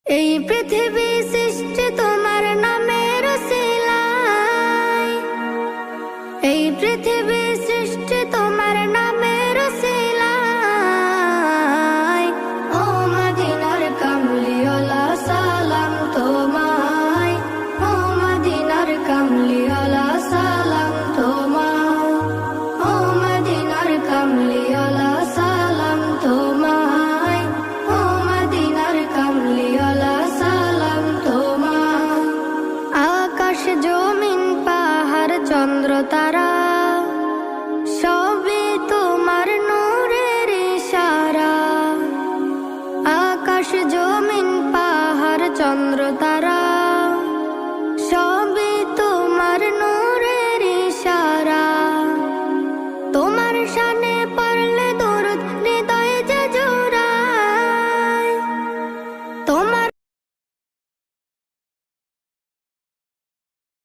এই পৃথিবী সৃষ্টি তোমার নামের উসিলায়, এই পৃথিবী সৃষ্টি তোমার নামের উসিলায়। ও মদিনার কামলিওয়ালা সালাম তোমায়, ও মদিনার কামলিওয়ালা সালাম তোমায়, ও মদিনার কামলিওয়ালা সালাম তোমায়, ও মদিনার কামলিওয়ালা সালাম তোমায়। আকাশ জমিন পাহাড় চন্দ্র তারা সবই তোমার নূরের ইশারা। আকাশ জমিন পাহাড় চন্দ্র তারা